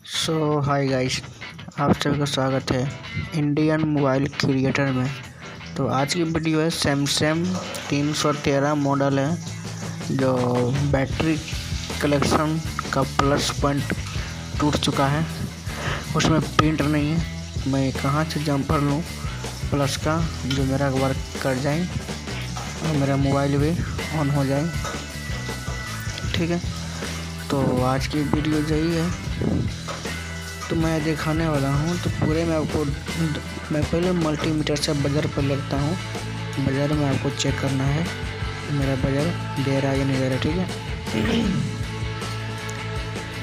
Hi guys, आप सभी का स्वागत है इंडियन मोबाइल क्रिएटर में। तो आज की वीडियो है सैमसंग 313 मॉडल है जो बैटरी कलेक्शन का प्लस पॉइंट टूट चुका है। उसमें प्रिंट नहीं है। मैं कहाँ से जम्पर लूँ प्लस का जो मेरा वर्क कर जाए और मेरा मोबाइल भी ऑन हो जाए। ठीक है, तो आज की वीडियो यही है। तो मैं दिखाने वाला हूँ। तो पूरे में आपको मैं पहले मल्टीमीटर से बजर पर लगता हूँ। बजर में आपको चेक करना है मेरा बजर दे रहा है या नहीं दे रहा। ठीक है,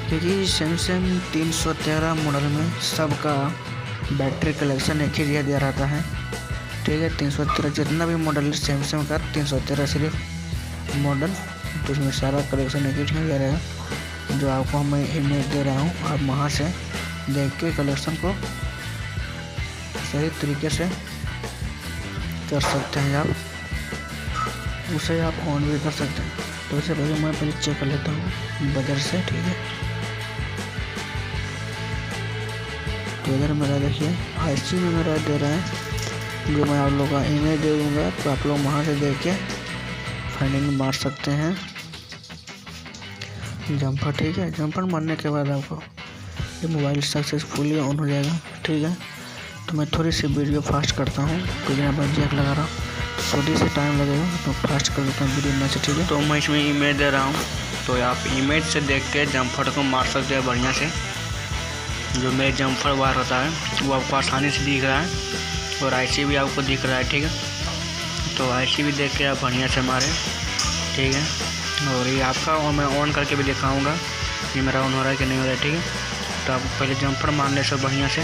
क्योंकि सैमसंग 313 मॉडल में सबका बैटरी कलेक्शन एक ही दे रहता है। ठीक है, 313 जितना भी मॉडल है सैमसंग का 313 सिर्फ मॉडल, तो उसमें सारा कलेक्शन एक ही दे रहेगा। जो आपको मैं इमेज दे रहा हूँ, आप वहाँ से देख के कलेक्शन को सही तरीके से कर सकते हैं। आप उसे आप ऑन भी कर सकते हैं। तो इससे पहले मैं पहले चेक कर लेता हूँ बजर से। ठीक है, तो इधर मेरा देखिए आईसी में मेरा दे रहा है, जो मैं आप लोगों का इमेज दे दूँगा तो आप लोग वहाँ से देख के फाइंडिंग मार सकते हैं जम्पर। ठीक है, जम्पर मारने के बाद आपको ये मोबाइल सक्सेसफुली ऑन हो जाएगा। ठीक है, तो मैं थोड़ी सी वीडियो फास्ट करता हूँ क्योंकि यहाँ पर जैक लगा रहा हूँ, थोड़ी सी टाइम लगेगा तो फास्ट कर देता हूँ वीडियो में से। ठीक है, तो मैं इसमें इमेज दे रहा हूँ, तो आप इमेज से देख के जम्पर को मार सकते हैं बढ़िया से। जो मेरे जम्पर बाहर होता है वो आपको आसानी से दिख रहा है और आईसी भी आपको दिख रहा है। ठीक है, तो आईसी भी देख के आप बढ़िया से मारें। ठीक है, और ये आपका और मैं ऑन करके भी दिखाऊँगा कि मेरा ऑन हो रहा है कि नहीं हो रहा है। ठीक है, तो आप पहले जम्पर मारने से बढ़िया से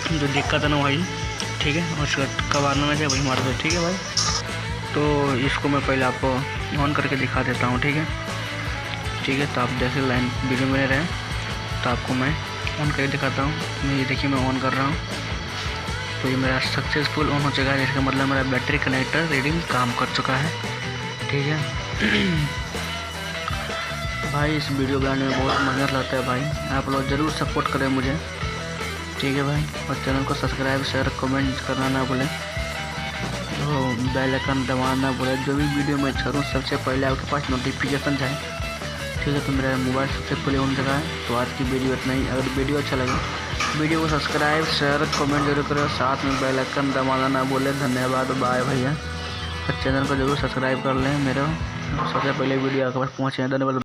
जो दिक्कत है ना वही। ठीक है, और उसका कब आना ना चाहिए वही मार दो। ठीक है भाई, तो इसको मैं पहले आपको ऑन करके दिखा देता हूँ। ठीक है, ठीक है, तो आप जैसे लाइन वीडियो में रहे तो आपको मैं ऑन करके दिखाता हूँ। ये देखिए मैं ऑन कर रहा हूँ, तो ये मेरा सक्सेसफुल ऑन हो चुका है, जिसका मतलब मेरा बैटरी कनेक्टर रीडिंग काम कर चुका है। ठीक है भाई, इस वीडियो बनाने में बहुत मेहनत लगता है भाई, आप लोग ज़रूर सपोर्ट करें मुझे। ठीक है भाई, और चैनल को सब्सक्राइब शेयर कमेंट करना ना भूलें, तो बेल आइकन दबाना ना भूलें। जो भी वीडियो मैं छोड़ूँ सबसे पहले आपके पास नोटिफिकेशन जाए। ठीक है, तो मेरा मोबाइल सबसे पहले ऑन जगह है। तो आज की वीडियो इतना ही। अगर वीडियो अच्छा लगे वीडियो को सब्सक्राइब शेयर कमेंट जरूर करें, साथ में बेल आइकन दबाना ना भूलें। धन्यवाद, बाय भैया। और चैनल को जरूर सब्सक्राइब कर लें मेरा, सबसे पहले वीडियो आपके पास पहुँचे। धन्यवाद।